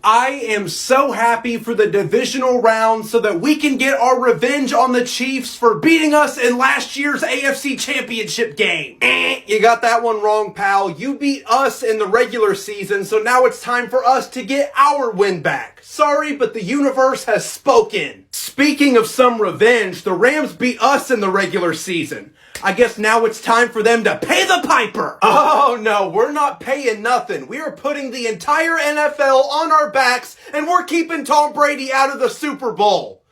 I am so happy for the divisional round so that we can get our revenge on the Chiefs for beating us in last year's AFC Championship game. You got that one wrong, pal. You beat us in the regular season, so now it's time for us to get our win back. Sorry, but the universe has spoken. Speaking of some revenge, the Rams beat us in the regular season. I guess now it's time for them to pay the piper. Oh no, we're not paying nothing. We are putting the entire NFL on our backs and we're keeping Tom Brady out of the Super Bowl.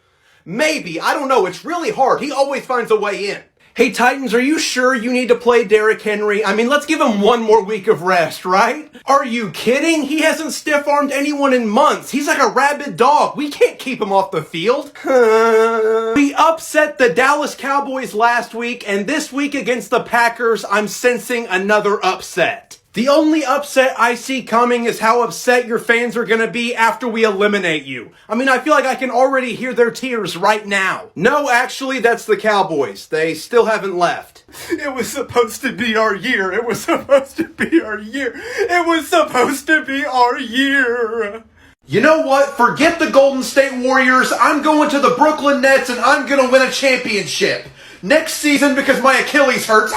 Maybe, I don't know, it's really hard. He always finds a way in. Hey Titans, are you sure you need to play Derrick Henry? I mean, let's give him one more week of rest, right? Are you kidding? He hasn't stiff-armed anyone in months. He's like a rabid dog. We can't keep him off the field. We upset the Dallas Cowboys last week, and this week against the Packers, I'm sensing another upset. The only upset I see coming is how upset your fans are gonna be after we eliminate you. I mean, I feel like I can already hear their tears right now. No, actually, that's the Cowboys. They still haven't left. It was supposed to be our year. It was supposed to be our year. It was supposed to be our year. You know what? Forget the Golden State Warriors. I'm going to the Brooklyn Nets and I'm gonna win a championship. Next season because my Achilles hurts.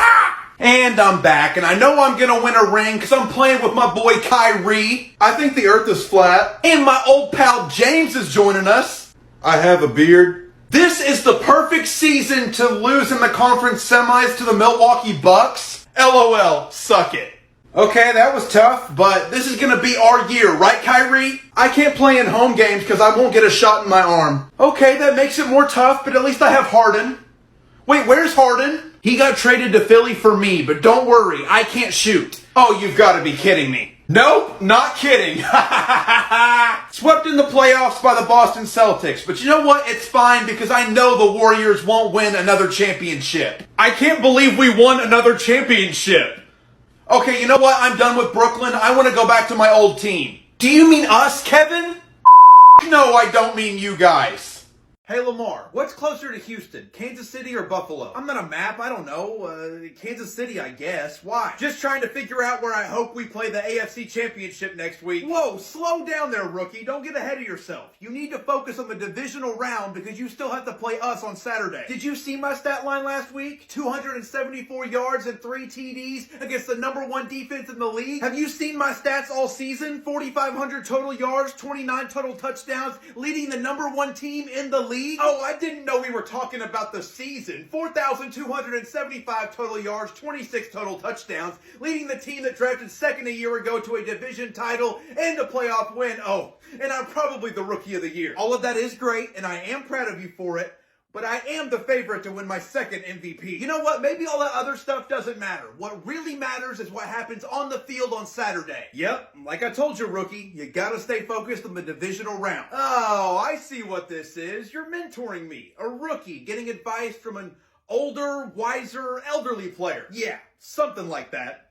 And I'm back, and I know I'm gonna win a ring because I'm playing with my boy Kyrie. I think the earth is flat. And my old pal James is joining us. I have a beard. This is the perfect season to lose in the conference semis to the Milwaukee Bucks. LOL, suck it. Okay, that was tough, but this is gonna be our year, right Kyrie? I can't play in home games because I won't get a shot in my arm. Okay, that makes it more tough, but at least I have Harden. Wait, where's Harden? He got traded to Philly for me, but don't worry, I can't shoot. Oh, you've got to be kidding me. Nope, not kidding. Swept in the playoffs by the Boston Celtics, but you know what? It's fine because I know the Warriors won't win another championship. I can't believe we won another championship. Okay, you know what? I'm done with Brooklyn. I want to go back to my old team. Do you mean us, Kevin? No, I don't mean you guys. Hey Lamar, what's closer to Houston, Kansas City or Buffalo? I'm not a map, I don't know. Kansas City, I guess. Why? Just trying to figure out where I hope we play the AFC Championship next week. Whoa, slow down there, rookie. Don't get ahead of yourself. You need to focus on the divisional round because you still have to play us on Saturday. Did you see my stat line last week? 274 yards and 3 TDs against the #1 defense in the league. Have you seen my stats all season? 4,500 total yards, 29 total touchdowns, leading the #1 team in the league. Oh, I didn't know we were talking about the season. 4,275 total yards, 26 total touchdowns, leading the team that drafted second a year ago to a division title and a playoff win. Oh, and I'm probably the rookie of the year. All of that is great, and I am proud of you for it. But I am the favorite to win my second MVP. You know what? Maybe all that other stuff doesn't matter. What really matters is what happens on the field on Saturday. Yep, like I told you, rookie, you gotta stay focused on the divisional round. Oh, I see what this is. You're mentoring me, a rookie, getting advice from an older, wiser, elderly player. Yeah, something like that.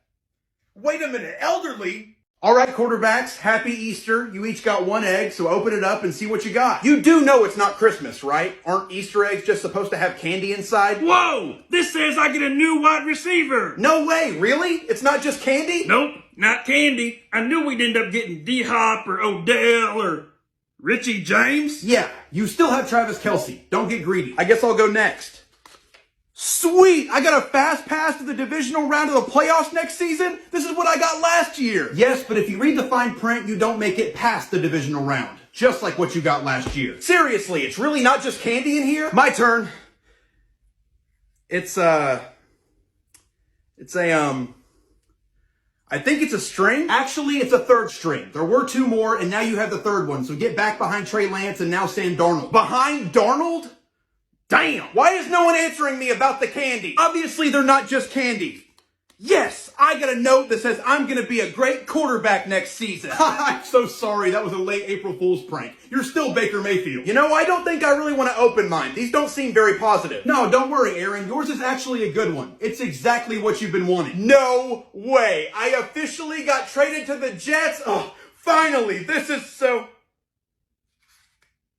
Wait a minute, elderly? All right, quarterbacks, happy Easter. You each got 1 egg, so open it up and see what you got. You do know it's not Christmas, right? Aren't Easter eggs just supposed to have candy inside? Whoa! This says I get a new wide receiver. No way, really? It's not just candy? Nope, not candy. I knew we'd end up getting D-Hop or Odell or Richie James. Yeah, you still have Travis Kelce. Don't get greedy. I guess I'll go next. Sweet! I got a fast pass to the divisional round of the playoffs next season? This is what I got last year. Yes, but if you read the fine print, you don't make it past the divisional round. Just like what you got last year. Seriously, it's really not just candy in here? My turn. I think it's a string. Actually, it's a third string. There were 2 more, and now you have the third one. So get back behind Trey Lance and now Sam Darnold. Behind Darnold? Damn! Why is no one answering me about the candy? Obviously, they're not just candy. Yes, I got a note that says I'm going to be a great quarterback next season. I'm so sorry. That was a late April Fool's prank. You're still Baker Mayfield. You know, I don't think I really want to open mine. These don't seem very positive. No, don't worry, Aaron. Yours is actually a good one. It's exactly what you've been wanting. No way. I officially got traded to the Jets. Oh, finally. This is so...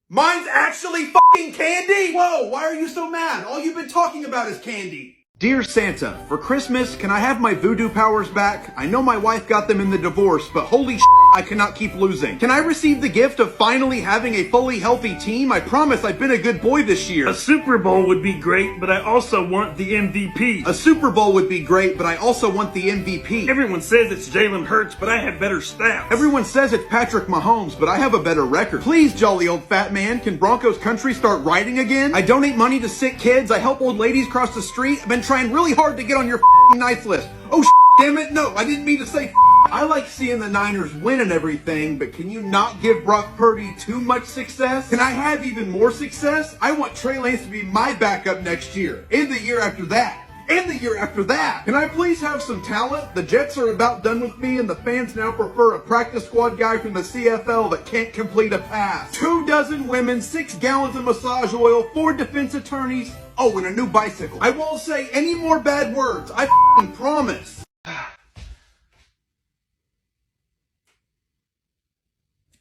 Mine's actually fucking candy? Whoa, why are you so mad? All you've been talking about is candy. Dear Santa, for Christmas, can I have my voodoo powers back? I know my wife got them in the divorce, but holy shit, I cannot keep losing. Can I receive the gift of finally having a fully healthy team? I promise I've been a good boy this year. A Super Bowl would be great, but I also want the MVP. A Super Bowl would be great, but I also want the MVP. Everyone says it's Jalen Hurts, but I have better stats. Everyone says it's Patrick Mahomes, but I have a better record. Please, jolly old fat man, can Broncos country start riding again? I donate money to sick kids. I help old ladies cross the street. I've been trying really hard to get on your nice list. Oh, damn it. No, I didn't mean to say I like seeing the Niners win and everything, but can you not give Brock Purdy too much success? Can I have even more success? I want Trey Lance to be my backup next year, and the year after that, and the year after that. Can I please have some talent? The Jets are about done with me, and the fans now prefer a practice squad guy from the CFL that can't complete a pass. 24 women, 6 gallons of massage oil, 4 defense attorneys, oh, and a new bicycle. I won't say any more bad words. I promise.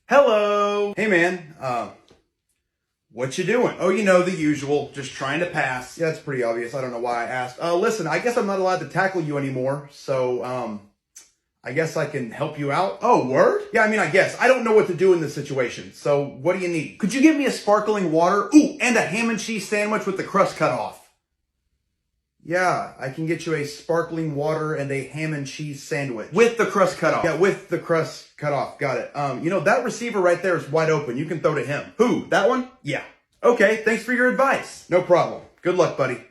Hello. Hey, man. What you doing? Oh, you know, the usual. Just trying to pass. Yeah, it's pretty obvious. I don't know why I asked. Listen, I guess I'm not allowed to tackle you anymore. So, I guess I can help you out. Oh, word? Yeah, I mean, I guess. I don't know what to do in this situation. So, what do you need? Could you give me a sparkling water? Ooh, and a ham and cheese sandwich with the crust cut off. Yeah, I can get you a sparkling water and a ham and cheese sandwich. With the crust cut off. Yeah, with the crust cut off. Got it. You know, that receiver right there is wide open. You can throw to him. Who? That one? Yeah. Okay, thanks for your advice. No problem. Good luck, buddy.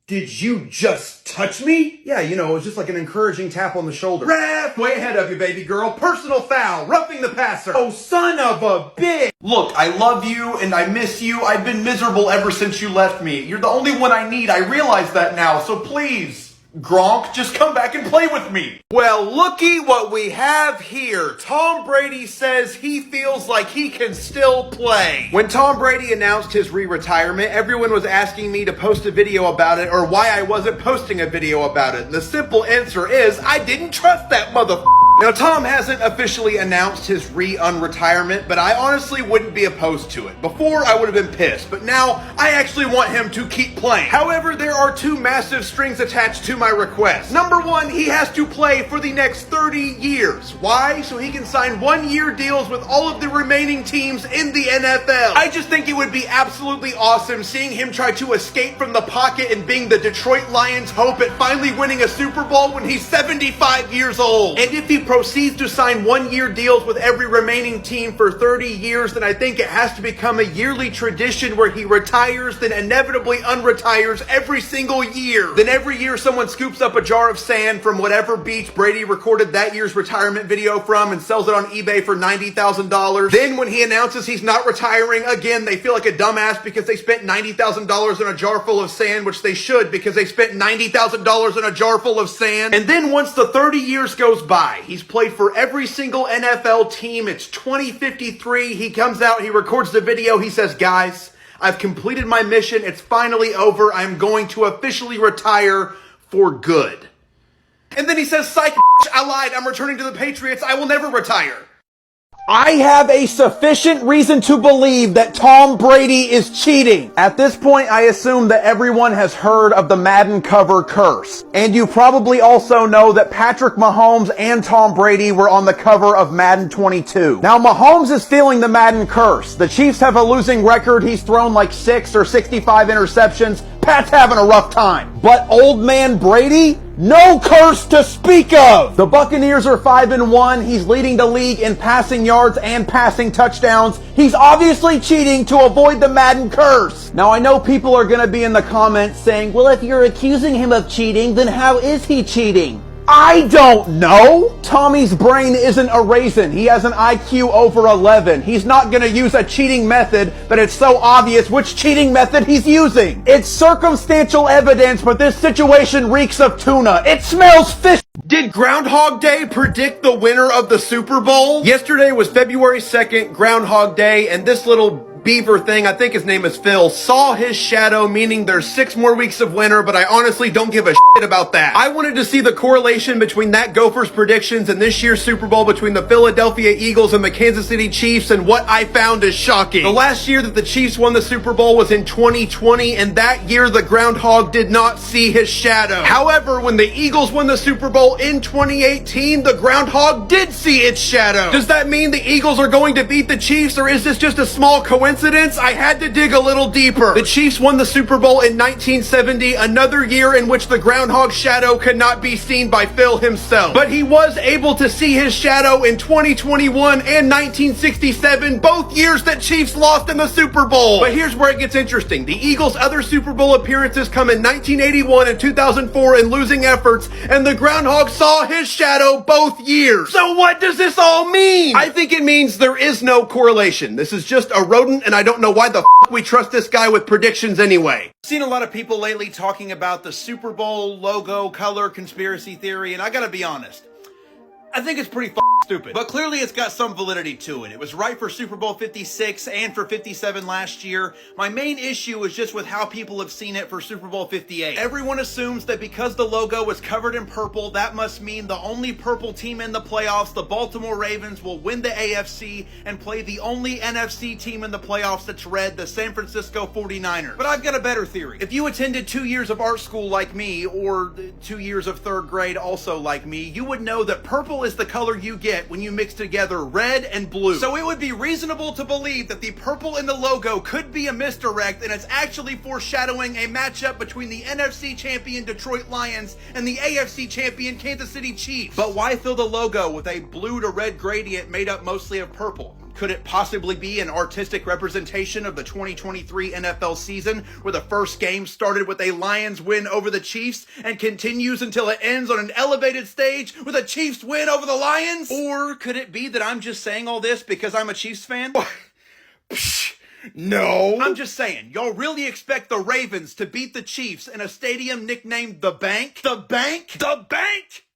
Did you just touch me? Yeah, you know, it was just like an encouraging tap on the shoulder. Ref, way ahead of you, baby girl. Personal foul, roughing the passer. Oh, son of a bitch. Look, I love you and I miss you. I've been miserable ever since you left me. You're the only one I need. I realize that now. So please, Gronk, just come back and play with me. Well, looky what we have here. Tom Brady says he feels like he can still play. When Tom Brady announced his re-retirement, everyone was asking me to post a video about it or why I wasn't posting a video about it. And the simple answer is I didn't trust that motherfucker. Now, Tom hasn't officially announced his unretirement, but I honestly wouldn't be opposed to it. Before, I would have been pissed, but now I actually want him to keep playing. However, there are 2 massive strings attached to my request. Number 1, he has to play for the next 30 years. Why? So he can sign 1-year deals with all of the remaining teams in the NFL. I just think it would be absolutely awesome seeing him try to escape from the pocket and being the Detroit Lions' hope at finally winning a Super Bowl when he's 75 years old. And if he proceeds to sign 1-year deals with every remaining team for 30 years, then I think it has to become a yearly tradition where he retires, then inevitably unretires every single year. Then every year someone scoops up a jar of sand from whatever beach Brady recorded that year's retirement video from and sells it on eBay for $90,000. Then when he announces he's not retiring again, they feel like a dumbass because they spent $90,000 on a jar full of sand, which they should because they spent $90,000 on a jar full of sand. And then once the 30 years goes by, he's played for every single NFL team. It's 2053. He comes out, he records the video. He says, guys, I've completed my mission. It's finally over. I'm going to officially retire for good. And then he says, psych, I lied. I'm returning to the Patriots. I will never retire. I have a sufficient reason to believe that Tom Brady is cheating. At this point, I assume that everyone has heard of the Madden cover curse. And you probably also know that Patrick Mahomes and Tom Brady were on the cover of Madden 22. Now, Mahomes is feeling the Madden curse. The Chiefs have a losing record. He's thrown like 6 or 65 interceptions. Pat's having a rough time. But old man Brady? No curse to speak of! The Buccaneers are 5-1. He's leading the league in passing yards and passing touchdowns. He's obviously cheating to avoid the Madden curse. Now, I know people are going to be in the comments saying, well, if you're accusing him of cheating, then how is he cheating? I don't know. Tommy's brain isn't a raisin. He has an IQ over 11. He's not going to use a cheating method, but it's so obvious which cheating method he's using. It's circumstantial evidence, but this situation reeks of tuna. It smells fish. Did Groundhog Day predict the winner of the Super Bowl? Yesterday was February 2nd, Groundhog Day, and this little beaver thing, I think his name is Phil, saw his shadow, meaning there's 6 more weeks of winter, but I honestly don't give a shit about that. I wanted to see the correlation between that Gophers predictions and this year's Super Bowl between the Philadelphia Eagles and the Kansas City Chiefs, and what I found is shocking. The last year that the Chiefs won the Super Bowl was in 2020, and that year the groundhog did not see his shadow. However, when the Eagles won the Super Bowl in 2018, the groundhog did see its shadow. Does that mean the Eagles are going to beat the Chiefs, or is this just a small coincidence? I had to dig a little deeper. The Chiefs won the Super Bowl in 1970, another year in which the groundhog shadow could not be seen by Phil himself. But he was able to see his shadow in 2021 and 1967, both years that Chiefs lost in the Super Bowl. But here's where it gets interesting. The Eagles' other Super Bowl appearances come in 1981 and 2004 in losing efforts, and the groundhog saw his shadow both years. So what does this all mean? I think it means there is no correlation. This is just a rodent, and I don't know why the f we trust this guy with predictions anyway. I've seen a lot of people lately talking about the Super Bowl logo color conspiracy theory, and I gotta be honest, I think it's pretty stupid. But clearly it's got some validity to it. It was right for Super Bowl 56 and for 57 last year. My main issue is just with how people have seen it for Super Bowl 58. Everyone assumes that because the logo is covered in purple, that must mean the only purple team in the playoffs, the Baltimore Ravens, will win the AFC and play the only NFC team in the playoffs that's red, the San Francisco 49ers. But I've got a better theory. If you attended 2 years of art school like me, or 2 years of 3rd grade also like me, you would know that purple is the color you get when you mix together red and blue. So it would be reasonable to believe that the purple in the logo could be a misdirect, and it's actually foreshadowing a matchup between the NFC champion Detroit Lions and the AFC champion Kansas City Chiefs. But why fill the logo with a blue to red gradient made up mostly of purple? Could it possibly be an artistic representation of the 2023 NFL season, where the first game started with a Lions win over the Chiefs and continues until it ends on an elevated stage with a Chiefs win over the Lions? Or could it be that I'm just saying all this because I'm a Chiefs fan? No. I'm just saying, y'all really expect the Ravens to beat the Chiefs in a stadium nicknamed The Bank? The Bank? The Bank?